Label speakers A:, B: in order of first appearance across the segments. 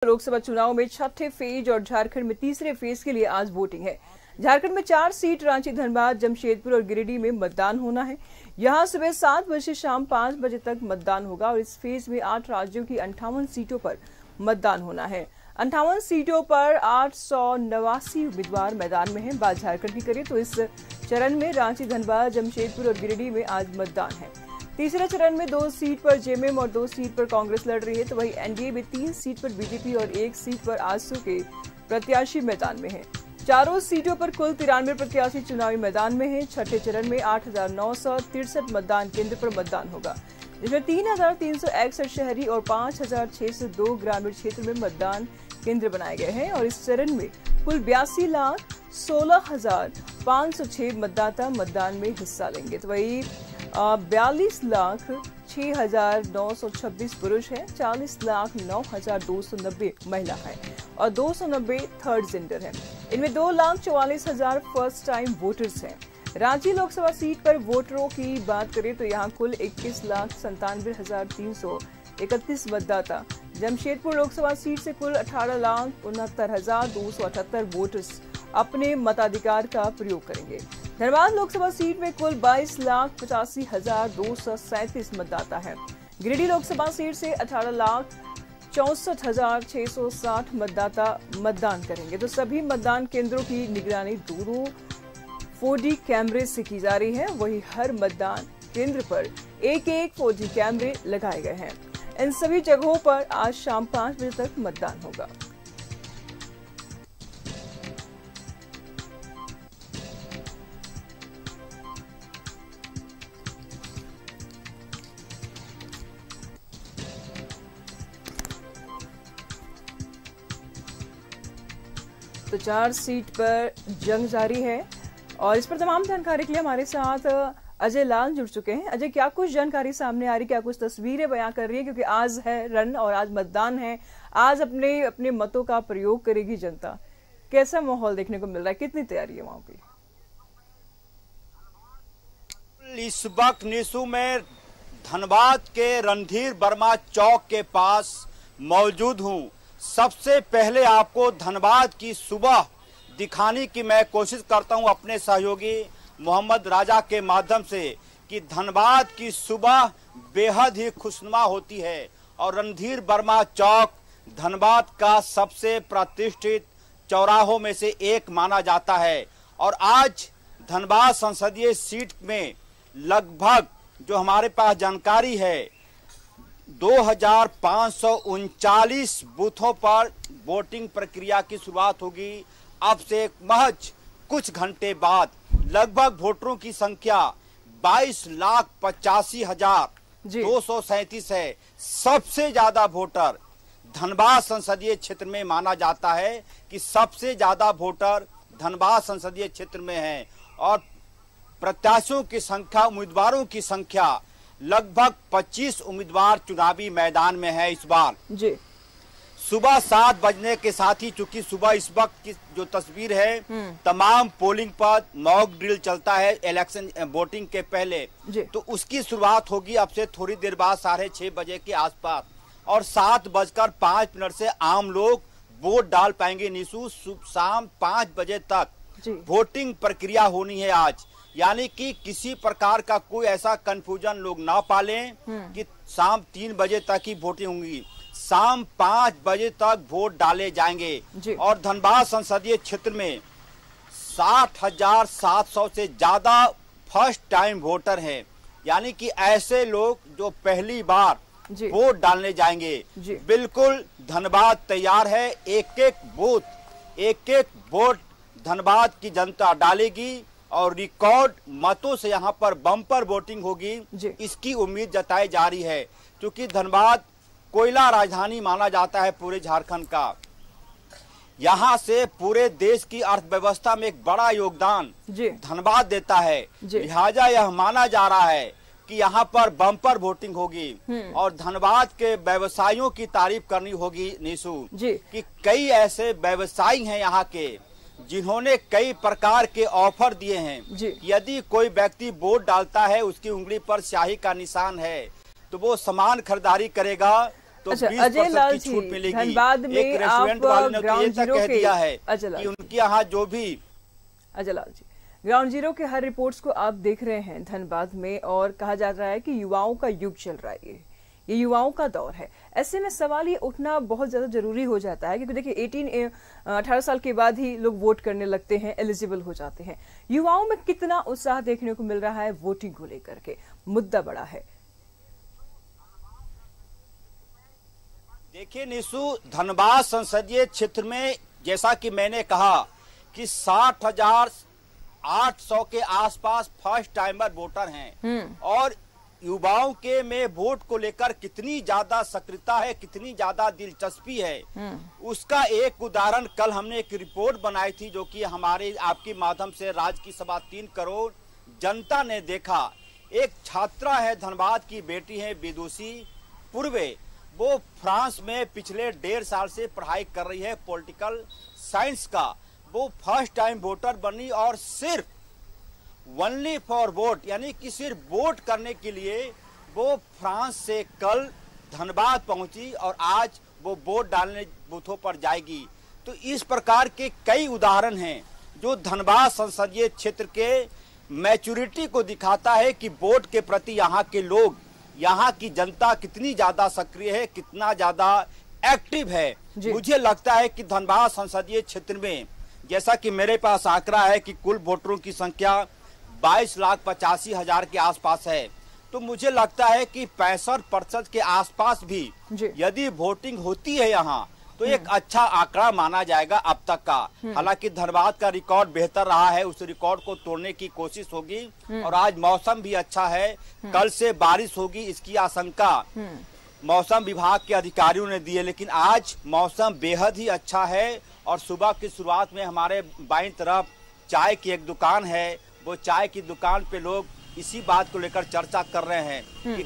A: लोकसभा चुनाव में छठे फेज और झारखंड में तीसरे फेज के लिए आज वोटिंग है। झारखंड में 4 सीट रांची, धनबाद, जमशेदपुर और गिरिडीह में मतदान होना है। यहां सुबह 7 बजे से शाम 5 बजे तक मतदान होगा और इस फेज में 8 राज्यों की 58 सीटों पर मतदान होना है। 58 सीटों पर 889 उम्मीदवार मैदान में हैं। बात झारखंड की करें तो इस चरण में रांची, धनबाद, जमशेदपुर और गिरिडीह में आज मतदान है। तीसरे चरण में 2 सीट पर जेएमएम और 2 सीट पर कांग्रेस लड़ रही है, तो वहीं एनडीए में 3 सीट पर बीजेपी और 1 सीट पर आजसू के प्रत्याशी मैदान में हैं। चारों सीटों पर कुल 93 प्रत्याशी चुनावी मैदान में हैं। छठे चरण में 8,963 मतदान केंद्र पर मतदान होगा, जिसमें 3,361 शहरी और 5,602 ग्रामीण क्षेत्र में मतदान केंद्र बनाए गए हैं और इस चरण में कुल 82,16,506 मतदाता मतदान में हिस्सा लेंगे। तो वही 42,06,926 पुरुष हैं, 40,09,290 महिला है और 290 थर्ड जेंडर है। इनमें 2,44,000 फर्स्ट टाइम वोटर्स हैं। रांची लोकसभा सीट पर वोटरों की बात करें तो यहां कुल 21,97,331 मतदाता, जमशेदपुर लोकसभा सीट से कुल 18,69,278 वोटर्स अपने मताधिकार का प्रयोग करेंगे। धनबाद लोकसभा सीट में कुल 22,85,237 मतदाता है। गिरिडीह लोकसभा सीट से 18,64,660 मतदाता मतदान करेंगे। तो सभी मतदान केंद्रों की निगरानी 2 4D कैमरे से की जा रही है। वहीं हर मतदान केंद्र पर एक 4D कैमरे लगाए गए हैं। इन सभी जगहों पर आज शाम 5 बजे तक मतदान होगा। तो 4 सीट पर जंग जारी है और इस पर तमाम जानकारी के लिए हमारे साथ अजय लाल जुड़ चुके हैं। अजय, क्या कुछ जानकारी सामने आ रही, क्या कुछ तस्वीरें बयां कर रही है, क्योंकि आज है रन और आज मतदान है, आज अपने मतों का प्रयोग करेगी जनता। कैसा माहौल देखने को मिल रहा है, कितनी तैयारी है वहां की?
B: इस वक्त निशु में धनबाद के रणधीर वर्मा चौक के पास मौजूद हूं। सबसे पहले आपको धनबाद की सुबह दिखाने की मैं कोशिश करता हूं अपने सहयोगी मोहम्मद राजा के माध्यम से कि धनबाद की सुबह बेहद ही खुशनुमा होती है और रणधीर वर्मा चौक धनबाद का सबसे प्रतिष्ठित चौराहों में से एक माना जाता है। और आज धनबाद संसदीय सीट में लगभग जो हमारे पास जानकारी है 2,539 बूथों पर वोटिंग प्रक्रिया की शुरुआत होगी। अब से महज कुछ घंटे बाद लगभग वोटरों की संख्या 22,85,237 है। सबसे ज्यादा वोटर धनबाद संसदीय क्षेत्र में माना जाता है कि सबसे ज्यादा वोटर धनबाद संसदीय क्षेत्र में है और प्रत्याशियों की संख्या, उम्मीदवारों की संख्या लगभग 25 उम्मीदवार चुनावी मैदान में है इस बार
A: जी।
B: सुबह 7 बजने के साथ ही, चूंकि सुबह इस वक्त की जो तस्वीर है तमाम पोलिंग पर मॉक ड्रिल चलता है इलेक्शन वोटिंग के पहले, तो उसकी शुरुआत होगी अब से थोड़ी देर बाद 6:30 बजे के आसपास और 7:05 से आम लोग वोट डाल पाएंगे। निशु शाम 5 बजे तक वोटिंग प्रक्रिया होनी है आज, यानी कि किसी प्रकार का कोई ऐसा कंफ्यूजन लोग ना पालें कि शाम 3 बजे तक ही वोटिंग होंगी। शाम 5 बजे तक वोट डाले जाएंगे और धनबाद संसदीय क्षेत्र में 60,700 से ज्यादा फर्स्ट टाइम वोटर हैं, यानी कि ऐसे लोग जो पहली बार वोट डालने जाएंगे। बिल्कुल धनबाद तैयार है, एक वोट धनबाद की जनता डालेगी और रिकॉर्ड मतों से यहाँ पर बम्पर वोटिंग होगी, इसकी उम्मीद जताई जा रही है। क्योंकि धनबाद कोयला राजधानी माना जाता है पूरे झारखंड का, यहाँ से पूरे देश की अर्थव्यवस्था में एक बड़ा योगदान धनबाद देता है। लिहाजा यह माना जा रहा है कि यहाँ पर बम्पर वोटिंग होगी और धनबाद के व्यवसायियों की तारीफ करनी होगी निशु कि कई ऐसे व्यवसायी हैं यहाँ के जिन्होंने कई प्रकार के ऑफर दिए हैं। यदि कोई व्यक्ति वोट डालता है, उसकी उंगली पर स्याही का निशान है, तो वो सामान खरीदारी करेगा तो 20% की छूट मिलेगी।
A: धनबाद में
B: एक रेस्टोरेंट वाले ने तो ये तक कह दिया है कि उनके यहाँ जो भी
A: अजय लाल जी, ग्राउंड जीरो के हर रिपोर्ट्स को आप देख रहे हैं धनबाद में, और कहा जा रहा है कि युवाओं का युग चल रहा है, ये युवाओं का दौर है। ऐसे में सवाल ये उठना बहुत ज्यादा जरूरी हो जाता है, क्योंकि देखिए 18 साल के बाद ही लोग वोट करने लगते हैं, एलिजिबल हो जाते हैं। युवाओं में कितना उत्साह देखने को मिल रहा है वोटिंग को लेकर के, मुद्दा बड़ा है।
B: देखिए निशु, धनबाद संसदीय क्षेत्र में जैसा कि मैंने कहा कि 60,800 के आसपास फर्स्ट टाइमर वोटर हैं, और युवाओं के में वोट को लेकर कितनी ज्यादा सक्रियता है, कितनी ज्यादा दिलचस्पी है, उसका एक उदाहरण कल हमने एक रिपोर्ट बनाई थी जो कि हमारे आपके माध्यम से राज्य की 3.25 करोड़ जनता ने देखा। एक छात्रा है, धनबाद की बेटी है विदुषी पूर्वे, वो फ्रांस में पिछले 1.5 साल से पढ़ाई कर रही है पॉलिटिकल साइंस का। वो फर्स्ट टाइम वोटर बनी और सिर्फ ओनली फॉर वोट, यानी कि सिर्फ वोट करने के लिए वो फ्रांस से कल धनबाद पहुंची और आज वो वोट डालने बूथों पर जाएगी। तो इस प्रकार के कई उदाहरण हैं जो धनबाद संसदीय क्षेत्र के मैच्योरिटी को दिखाता है कि वोट के प्रति यहाँ के लोग, यहाँ की जनता कितनी ज्यादा सक्रिय है, कितना ज्यादा एक्टिव है। मुझे लगता है कि धनबाद संसदीय क्षेत्र में, जैसा कि मेरे पास आंकड़ा है कि कुल वोटरों की संख्या 22,85,000 के आसपास है, तो मुझे लगता है कि 65% के आसपास भी यदि वोटिंग होती है यहाँ तो एक अच्छा आंकड़ा माना जाएगा अब तक का। हालांकि धनबाद का रिकॉर्ड बेहतर रहा है, उस रिकॉर्ड को तोड़ने की कोशिश होगी। और आज मौसम भी अच्छा है, कल से बारिश होगी इसकी आशंका मौसम विभाग के अधिकारियों ने दी है, लेकिन आज मौसम बेहद ही अच्छा है। और सुबह की शुरुआत में हमारे बाईं तरफ चाय की एक दुकान है, वो चाय की दुकान पे लोग इसी बात को लेकर चर्चा कर रहे हैं कि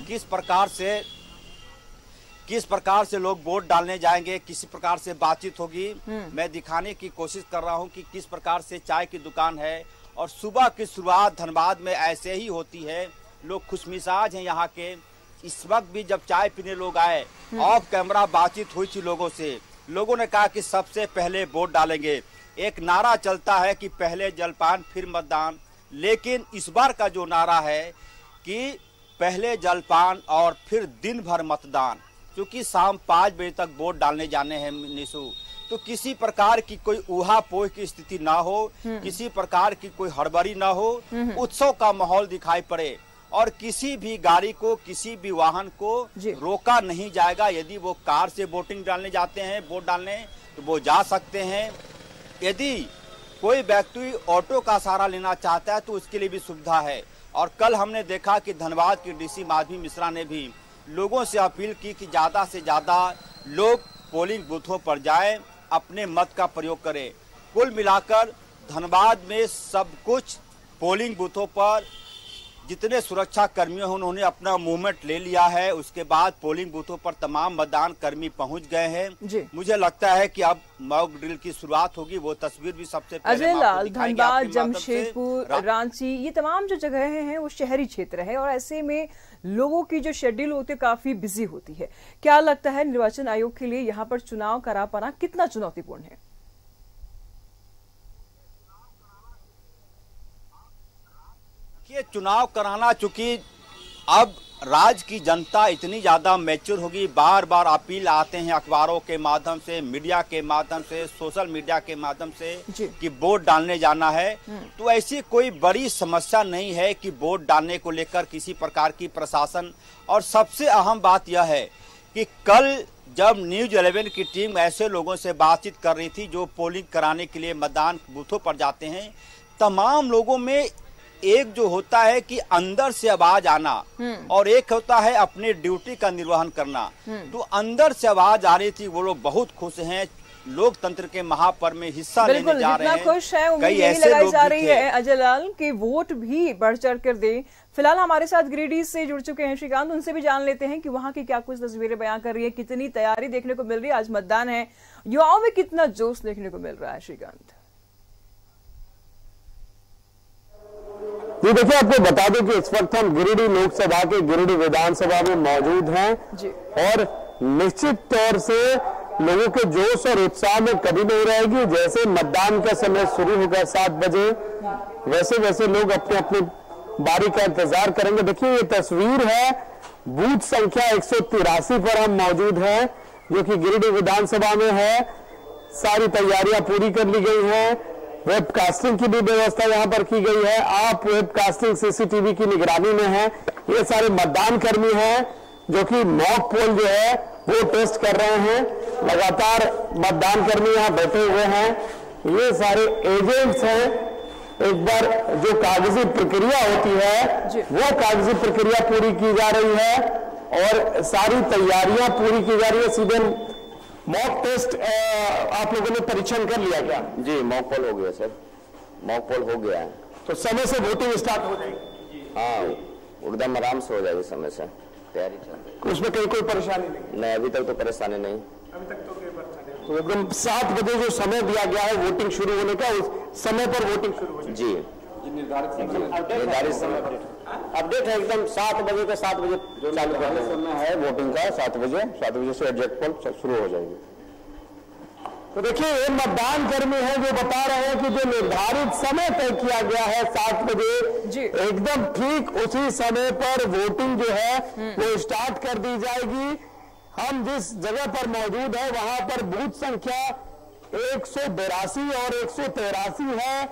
B: किस प्रकार से लोग वोट डालने जाएंगे, किसी प्रकार से बातचीत होगी। मैं दिखाने की कोशिश कर रहा हूं कि किस प्रकार से चाय की दुकान है, और सुबह की शुरुआत धनबाद में ऐसे ही होती है। लोग खुशमिजाज हैं यहाँ के। इस वक्त भी जब चाय पीने लोग आए, ऑफ कैमरा बातचीत हुई थी लोगों से, लोगों ने कहा कि सबसे पहले वोट डालेंगे। एक नारा चलता है कि पहले जलपान फिर मतदान, लेकिन इस बार का जो नारा है कि पहले जलपान और फिर दिन भर मतदान, क्योंकि शाम 5 बजे तक वोट डालने जाने हैं निशु। तो किसी प्रकार की कोई ऊहापोह की स्थिति ना हो, किसी प्रकार की कोई हड़बड़ी ना हो, उत्सव का माहौल दिखाई पड़े, और किसी भी गाड़ी को, किसी भी वाहन को रोका नहीं जाएगा। यदि वो कार से वोटिंग डालने जाते हैं, वोट डालने, तो वो जा सकते हैं। यदि कोई व्यक्ति ऑटो का सहारा लेना चाहता है तो उसके लिए भी सुविधा है। और कल हमने देखा कि धनबाद की डीसी माधवी मिश्रा ने भी लोगों से अपील की कि ज्यादा से ज्यादा लोग पोलिंग बूथों पर जाएं, अपने मत का प्रयोग करें। कुल मिलाकर धनबाद में सब कुछ पोलिंग बूथों पर जितने सुरक्षा कर्मियों हैं उन्होंने अपना मूवमेंट ले लिया है। उसके बाद पोलिंग बूथों पर तमाम मतदान कर्मी पहुंच गए हैं। मुझे लगता है कि अब मॉक ड्रिल की शुरुआत होगी। वो तस्वीर भी सबसे पहले
A: अजय लाल, धनबाद, जमशेदपुर, रांची, ये तमाम जो जगह हैं वो शहरी क्षेत्र है, और ऐसे में लोगों की जो शेड्यूल होती है काफी बिजी होती है। क्या लगता है निर्वाचन आयोग के लिए यहाँ पर चुनाव करा पाना कितना चुनौतीपूर्ण है?
B: ये चुनाव कराना, चूंकि अब राज्य की जनता इतनी ज्यादा मैच्योर होगी, बार बार अपील आते हैं अखबारों के माध्यम से, मीडिया के माध्यम से, सोशल मीडिया के माध्यम से कि वोट डालने जाना है। तो ऐसी कोई बड़ी समस्या नहीं है कि वोट डालने को लेकर किसी प्रकार की प्रशासन। और सबसे अहम बात यह है कि कल जब न्यूज 11 की टीम ऐसे लोगों से बातचीत कर रही थी जो पोलिंग कराने के लिए मतदान बूथों पर जाते हैं, तमाम लोगों में एक जो होता है कि अंदर से आवाज आना और एक होता है अपने ड्यूटी का निर्वहन करना। तो अंदर से आवाज आ रही थी, वो लोग बहुत खुश हैं, लोकतंत्र के महापर्व में हिस्सा लेने जा रहे हैं।
A: खुश है, कई ऐसे लोग जा रही है अजय लाल कि वोट भी बढ़ चढ़ कर दे। फिलहाल हमारे साथ गिरिडीह से जुड़ चुके हैं श्रीकांत, उनसे भी जान लेते हैं कि वहाँ की क्या कुछ तस्वीरें बयां कर रही है, कितनी तैयारी देखने को मिल रही है। आज मतदान है, युवाओं में कितना जोश देखने को मिल रहा है श्रीकांत?
C: ये देखिए, आपको बता दें कि इस वक्त हम गिरिडीह लोकसभा के गिरिडीह विधानसभा में मौजूद हैं और निश्चित तौर से लोगों के जोश और उत्साह में कभी नहीं रहेगी। जैसे मतदान का समय शुरू होगा 7 बजे, वैसे वैसे लोग अपने अपनी बारी का इंतजार करेंगे। देखिए ये तस्वीर है, बूथ संख्या 183 पर हम मौजूद हैं, जो कि गिरिडीह विधानसभा में है। सारी तैयारियां पूरी कर ली गई हैं। वेबकास्टिंग की भी व्यवस्था यहां पर की गई है। आप वेबकास्टिंग सीसीटीवी की निगरानी में है। ये सारे मतदान कर्मी हैं जो कि मॉक पोल जो है वो टेस्ट कर रहे हैं। लगातार मतदान कर्मी यहां बैठे हुए हैं। ये सारे एजेंट्स हैं। एक बार जो कागजी प्रक्रिया होती है वो कागजी प्रक्रिया पूरी की जा रही है और सारी तैयारियां पूरी की जा रही है। सीधे मॉक टेस्ट आप लोगों ने परीक्षण कर लिया क्या?
D: जी, मॉक पोल हो गया सर, मॉक पोल हो गया है।
C: तो समय से वोटिंग स्टार्ट हो जाएगी?
D: हाँ, एकदम आराम से हो जाएगी, समय से तैयारी चल रही है।
C: उसमें कोई परेशानी नहीं?
D: अभी तक तो परेशानी नहीं।
C: अभी तक तो कोई परेशानी नहीं। तो एकदम 7 बजे जो समय दिया गया है वोटिंग शुरू होने का, उस समय पर वोटिंग शुरू हो जाएगी?
D: जी, निर्धारित समय अपडेट है एकदम 7 बजे के 7 बजे जो चालू करने समय है वोटिंग का। 7 बजे से एग्जैक्ट पोल शुरू हो जाएगी।
C: तो देखिए ये मतदान कर्मी है जो बता रहे हैं कि जो निर्धारित समय तय किया गया है 7 बजे, एकदम ठीक उसी समय पर वोटिंग जो है वो स्टार्ट कर दी जाएगी। हम जिस जगह पर मौजूद है वहां पर बूथ संख्या 182 और 183 है।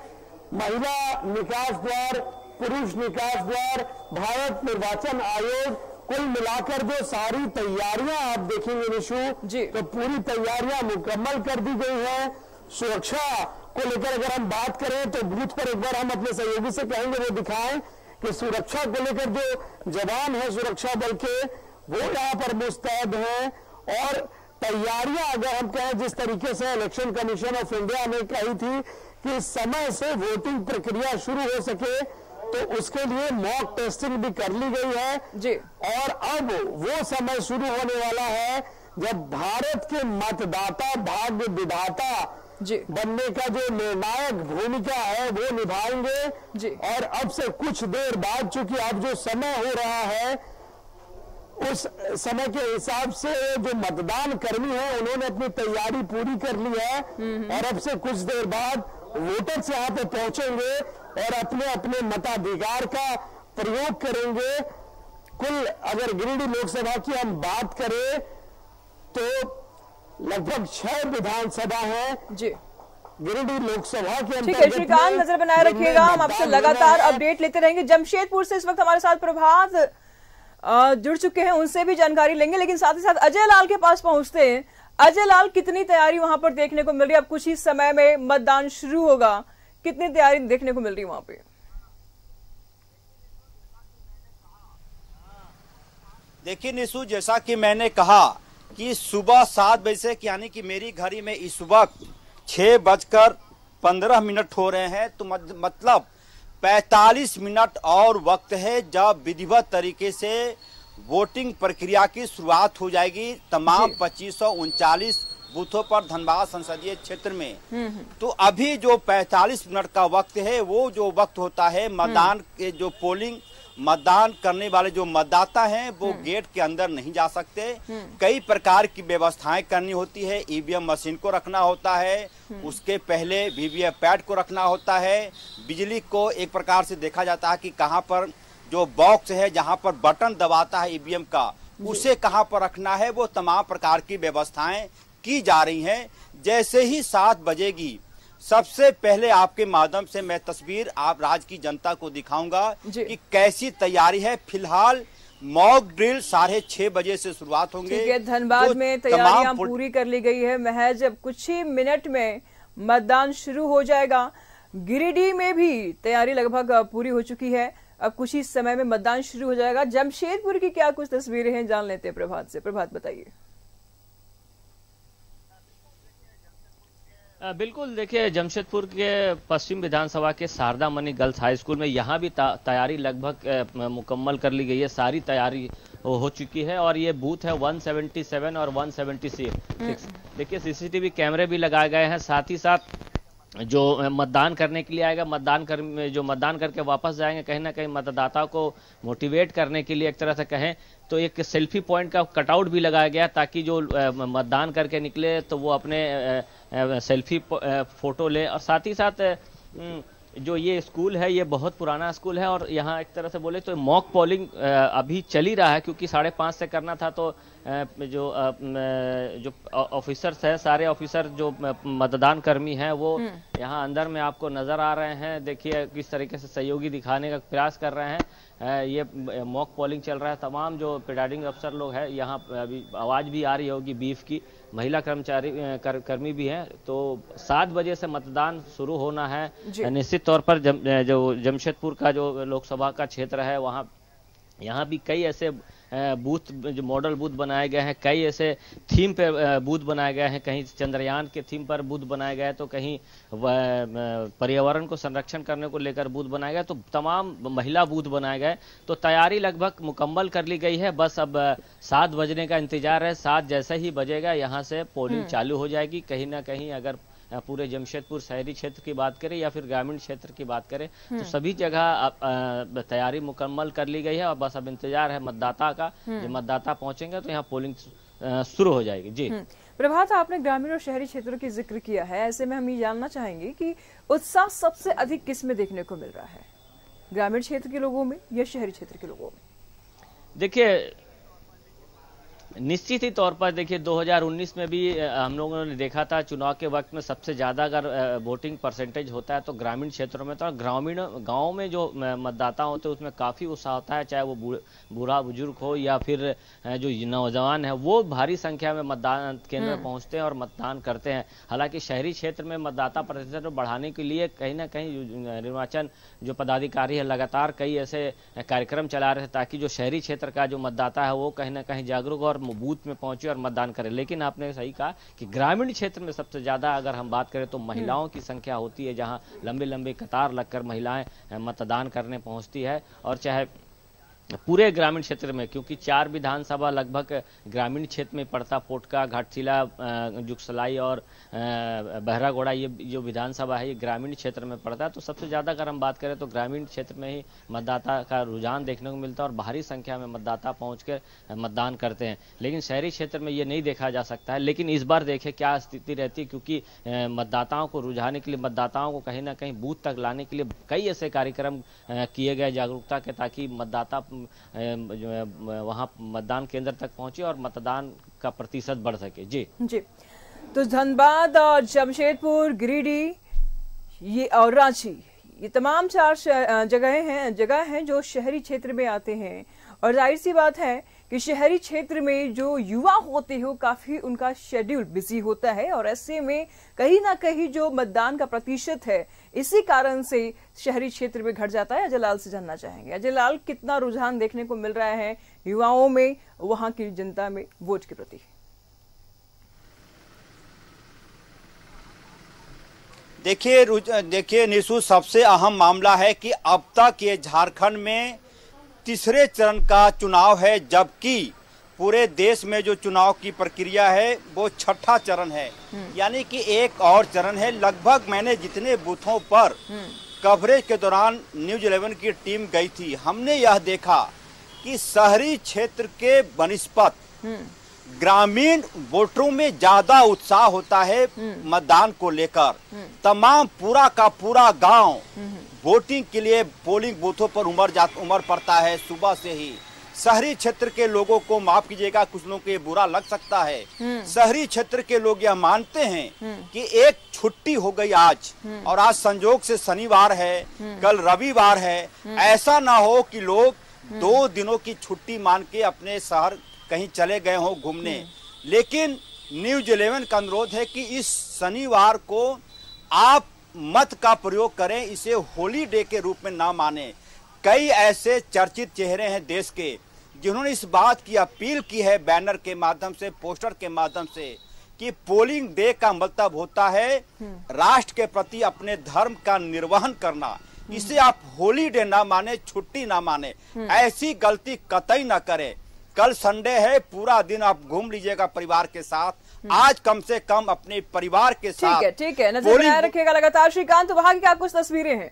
C: महिला निकास द्वार, पुरुष निकास द्वार, भारत निर्वाचन आयोग, कुल मिलाकर जो सारी तैयारियां आप देखेंगे निशु, तो पूरी तैयारियां मुकम्मल कर दी गई है। सुरक्षा को लेकर अगर हम बात करें तो बूथ पर एक बार हम अपने सहयोगी से कहेंगे वो दिखाएं कि सुरक्षा को लेकर जो जवान है सुरक्षा बल के वो यहाँ पर मुस्तैद हैं। और तैयारियां अगर हम कहें जिस तरीके से इलेक्शन कमीशन ऑफ इंडिया ने कही थी कि समय से वोटिंग प्रक्रिया शुरू हो सके, तो उसके लिए मॉक टेस्टिंग भी कर ली गई है जी। और अब वो समय शुरू होने वाला है जब भारत के मतदाता भाग्य विधाता बनने का जो निर्णायक भूमिका है वो निभाएंगे जी। और अब से कुछ देर बाद, चूंकि अब जो समय हो रहा है उस समय के हिसाब से जो मतदान कर्मी है उन्होंने अपनी तैयारी पूरी कर ली है और अब से कुछ देर बाद वोटर्स यहाँ पे पहुंचेंगे और अपने अपने मताधिकार का प्रयोग करेंगे। कुल अगर गिरिडीह लोकसभा की हम बात करें तो लगभग 6 विधानसभा है जी गिरिडीह लोकसभा के अंतर्गत। ठीक है
A: श्रीकांत, नजर बनाए रखिएगा, हम आपसे लगातार अपडेट लेते रहेंगे। जमशेदपुर से इस वक्त हमारे साथ प्रभात जुड़ चुके हैं, उनसे भी जानकारी लेंगे, लेकिन साथ ही साथ अजय लाल के पास पहुंचते हैं। अजय लाल, कितनी तैयारी वहां पर देखने को मिल रही है? अब कुछ ही समय में मतदान शुरू होगा, कितनी तैयारी देखने को मिल रही है वहां पे?
B: देखिए निशु, जैसा कि मैंने कहा कि सुबह 7 बजे से, यानी कि मेरी घड़ी में इस वक्त 6:15 हो रहे हैं, तो मतलब 45 मिनट और वक्त है जब विधिवत तरीके से वोटिंग प्रक्रिया की शुरुआत हो जाएगी तमाम 2539 बूथों पर धनबाद संसदीय क्षेत्र में। तो अभी जो 45 मिनट का वक्त है वो जो वक्त होता है मतदान के जो पोलिंग मतदान करने वाले जो मतदाता हैं वो गेट के अंदर नहीं जा सकते। कई प्रकार की व्यवस्थाएं करनी होती है। ईवीएम मशीन को रखना होता है, उसके पहले वीवीपैट को रखना होता है, बिजली को एक प्रकार से देखा जाता है कि कहां पर जो बॉक्स है जहां पर बटन दबाता है ईवीएम का उसे कहां पर रखना है, वो तमाम प्रकार की व्यवस्थाएं की जा रही हैं। जैसे ही 7 बजेगी सबसे पहले आपके माध्यम से मैं तस्वीर आप राज्य की जनता को दिखाऊंगा कि कैसी तैयारी है। फिलहाल मॉक ड्रिल 6:30 बजे से शुरुआत होंगे।
A: ठीक है, धनबाद में तैयारियां पूरी कर ली गई है। महज अब कुछ ही मिनट में मतदान शुरू हो जाएगा। गिरिडीह में भी तैयारी लगभग पूरी हो चुकी है। अब कुछ ही समय में मतदान शुरू हो जाएगा। जमशेदपुर की क्या कुछ तस्वीरें हैं, जान लेते हैं प्रभात से। प्रभात बताइए।
E: बिल्कुल, देखिए जमशेदपुर के पश्चिम विधानसभा के Sharda Mani girls high school में यहाँ भी तैयारी लगभग मुकम्मल कर ली गई है। सारी तैयारी हो चुकी है और ये बूथ है 177 और 176। देखिए सीसीटीवी कैमरे भी लगाए गए हैं, साथ ही साथ जो मतदान करने के लिए आएगा, जो मतदान करके वापस जाएंगे, कहीं ना कहीं मतदाता को मोटिवेट करने के लिए एक तरह से कहें तो एक सेल्फी पॉइंट का कटआउट भी लगाया गया ताकि जो मतदान करके निकले तो वो अपने सेल्फी फोटो ले। और साथ ही साथ जो ये स्कूल है ये बहुत पुराना स्कूल है और यहाँ एक तरह से बोले तो मॉक पोलिंग अभी चल ही रहा है, क्योंकि 5:30 से करना था। तो जो ऑफिसर्स है, सारे ऑफिसर जो मतदान कर्मी हैं वो यहाँ अंदर में आपको नजर आ रहे हैं। देखिए किस तरीके से सहयोगी दिखाने का प्रयास कर रहे हैं। ये मॉक पोलिंग चल रहा है। तमाम जो प्रिजाइडिंग अफसर लोग हैं यहाँ, अभी आवाज भी आ रही होगी बीफ की, महिला कर्मी भी हैं। तो 7 बजे से मतदान शुरू होना है। निश्चित तौर पर जो जमशेदपुर का जो लोकसभा का क्षेत्र है वहाँ यहाँ भी कई ऐसे बूथ, जो मॉडल बूथ बनाए गए हैं, कई ऐसे थीम पे बूथ बनाए गए हैं। कहीं चंद्रयान के थीम पर बूथ बनाए गए तो कहीं पर्यावरण को संरक्षण करने को लेकर बूथ बनाए गए, तो तमाम महिला बूथ बनाए गए। तो तैयारी लगभग मुकम्मल कर ली गई है। बस अब 7 बजने का इंतजार है। 7 जैसे ही बजेगा यहाँ से पोलिंग चालू हो जाएगी। कहीं ना कहीं अगर पूरे जमशेदपुर शहरी क्षेत्र की बात करें या फिर ग्रामीण क्षेत्र की बात करें तो सभी जगह तैयारी मुकम्मल कर ली गई है और बस अब इंतजार है मतदाता का। जब मतदाता पहुंचेंगे तो यहाँ पोलिंग शुरू हो जाएगी। जी
A: प्रभात, आपने ग्रामीण और शहरी क्षेत्रों की जिक्र किया है, ऐसे में हम ये जानना चाहेंगे कि उत्साह सबसे अधिक किस में देखने को मिल रहा है, ग्रामीण क्षेत्र के लोगों में या शहरी क्षेत्र के लोगों में?
E: देखिए निश्चित ही तौर पर देखिए 2019 में भी हम लोगों ने देखा था चुनाव के वक्त में सबसे ज्यादा अगर वोटिंग परसेंटेज होता है तो ग्रामीण क्षेत्रों में। तो ग्रामीण गांव में जो मतदाता होते हैं उसमें काफी उत्साह होता है, चाहे वो बूढ़ा बुजुर्ग हो या फिर जो नौजवान है, वो भारी संख्या में मतदान केंद्र में पहुंचते हैं और मतदान करते हैं। हालांकि शहरी क्षेत्र में मतदाता प्रतिशत बढ़ाने के लिए कहीं ना कहीं निर्वाचन जो पदाधिकारी है लगातार कई ऐसे कार्यक्रम चला रहे थे ताकि जो शहरी क्षेत्र का जो मतदाता है वो कहीं ना कहीं जागरूक और बूथ में पहुंचे और मतदान करें। लेकिन आपने सही कहा कि ग्रामीण क्षेत्र में सबसे ज्यादा अगर हम बात करें तो महिलाओं की संख्या होती है, जहां लंबे लंबे कतार लगकर महिलाएं मतदान करने पहुंचती है। और चाहे पूरे ग्रामीण क्षेत्र में, क्योंकि 4 विधानसभा लगभग ग्रामीण क्षेत्र में पड़ता, पोटका, घाटशिला, जुगसलाई और बहरागोड़ा, ये जो विधानसभा है ये ग्रामीण क्षेत्र में पड़ता है। तो सबसे ज्यादा अगर हम बात करें तो ग्रामीण क्षेत्र में ही मतदाता का रुझान देखने को मिलता है और भारी संख्या में मतदाता पहुंचकर मतदान करते हैं। लेकिन शहरी क्षेत्र में ये नहीं देखा जा सकता है। लेकिन इस बार देखें क्या स्थिति रहती है, क्योंकि मतदाताओं को रुझाने के लिए, मतदाताओं को कहीं ना कहीं बूथ तक लाने के लिए कई ऐसे कार्यक्रम किए गए जागरूकता के, ताकि मतदाता वहां मतदान केंद्र तक पहुंचे और मतदान का प्रतिशत बढ़ सके। जी
A: जी, तो धनबाद और जमशेदपुर, गिरिडीह ये और रांची, ये तमाम 4 जगह हैं जो शहरी क्षेत्र में आते हैं। और जाहिर सी बात है कि शहरी क्षेत्र में जो युवा होते हो काफी उनका शेड्यूल बिजी होता है और ऐसे में कहीं ना कहीं जो मतदान का प्रतिशत है इसी कारण से शहरी क्षेत्र में घट जाता है। अजय लाल से जानना चाहेंगे, अजय लाल, कितना रुझान देखने को मिल रहा है युवाओं में, वहां की जनता में वोट के प्रति?
B: देखिए निशु, सबसे अहम मामला है कि अब तक ये झारखंड में तीसरे चरण का चुनाव है, जबकि पूरे देश में जो चुनाव की प्रक्रिया है वो 6ठा चरण है, यानी कि एक और चरण है। लगभग मैंने जितने बूथों पर कवरेज के दौरान न्यूज़ 11 की टीम गई थी, हमने यह देखा कि शहरी क्षेत्र के बनिस्पत ग्रामीण वोटरों में ज्यादा उत्साह होता है मतदान को लेकर। तमाम पूरा का पूरा गांव वोटिंग के लिए पोलिंग बूथों पर उमड़ पड़ता है सुबह से ही। शहरी क्षेत्र के लोगों को, माफ कीजिएगा, कुछ लोगों को ये बुरा लग सकता है, शहरी क्षेत्र के लोग यह मानते हैं कि एक छुट्टी हो गई आज, और आज संजोग से शनिवार है, कल रविवार है, ऐसा ना हो कि लोग 2 दिनों की छुट्टी मान के अपने शहर कहीं चले गए हो घूमने। लेकिन न्यूज़ 11 का अनुरोध है कि इस शनिवार को आप मत का प्रयोग करें, इसे हॉलीडे के रूप में ना माने। कई ऐसे चर्चित चेहरे हैं देश के जिन्होंने इस बात की अपील की है बैनर के माध्यम से, पोस्टर के माध्यम से, कि पोलिंग डे का मतलब होता है राष्ट्र के प्रति अपने धर्म का निर्वहन करना। इसे आप हॉलीडे ना माने, छुट्टी ना माने, ऐसी गलती कतई ना करें। कल संडे है, पूरा दिन आप घूम लीजिएगा परिवार के साथ, आज कम से कम अपने परिवार के साथ।
A: ठीक है, नजर बनाए रखिएगा लगातार। श्रीकांत, वहां की क्या कुछ तस्वीरें हैं?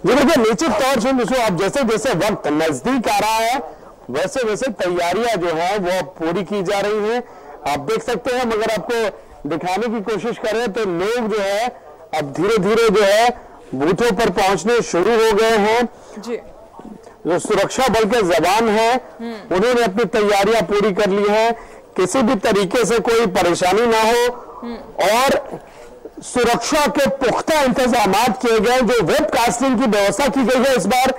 C: जी देखिए, निश्चित तौर से अब जैसे जैसे वक्त नजदीक आ रहा है वैसे वैसे तैयारियां जो है वो पूरी की जा रही हैं। आप देख सकते हैं, मगर आपको दिखाने की कोशिश करें तो लोग जो है अब धीरे धीरे जो है बूथों पर पहुंचने शुरू हो गए हैं
A: जी।
C: जो सुरक्षा बल के जवान हैं उन्होंने अपनी तैयारियां पूरी कर ली हैं, किसी भी तरीके से कोई परेशानी ना हो और सुरक्षा के पुख्ता इंतजाम किए गए। जो वेबकास्टिंग की व्यवस्था की गई है इस बार,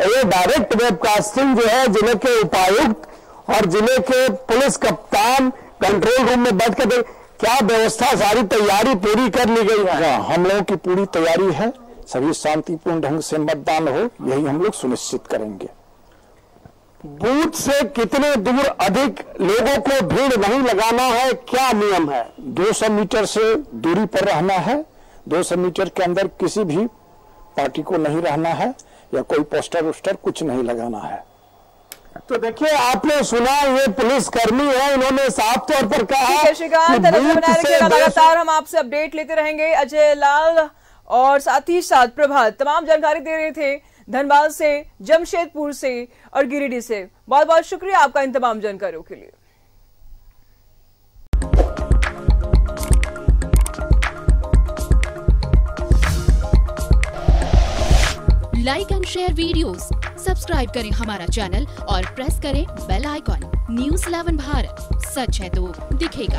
C: ये डायरेक्ट वेबकास्टिंग जो है जिले के उपायुक्त और जिले के पुलिस कप्तान कंट्रोल रूम में बैठ कर क्या व्यवस्था, सारी तैयारी पूरी कर ली गई है।
F: हम लोगों की पूरी तैयारी है, सभी शांतिपूर्ण ढंग से मतदान हो, यही हम लोग सुनिश्चित करेंगे।
C: बूथ से कितने दूर अधिक लोगों को भीड़ नहीं लगाना है, क्या नियम है?
F: 200 मीटर से दूरी पर रहना है। 200 मीटर के अंदर किसी भी पार्टी को नहीं रहना है या कोई पोस्टर वोस्टर कुछ नहीं लगाना है।
C: तो देखिए, आपने सुना, ये पुलिस कर्मी है, इन्होंने साफ तौर पर कहा।
A: श्रीकांत, लगातार हम आपसे अपडेट लेते रहेंगे। अजय लाल और साथ ही साथ प्रभात तमाम जानकारी दे रहे थे धनबाद से, जमशेदपुर से और गिरिडीह से। बहुत बहुत शुक्रिया आपका इन तमाम जानकारियों के लिए।
G: Like and share videos, subscribe करें हमारा चैनल और प्रेस करें बेल आइकॉन। News 11 भारत, सच है तो दिखेगा।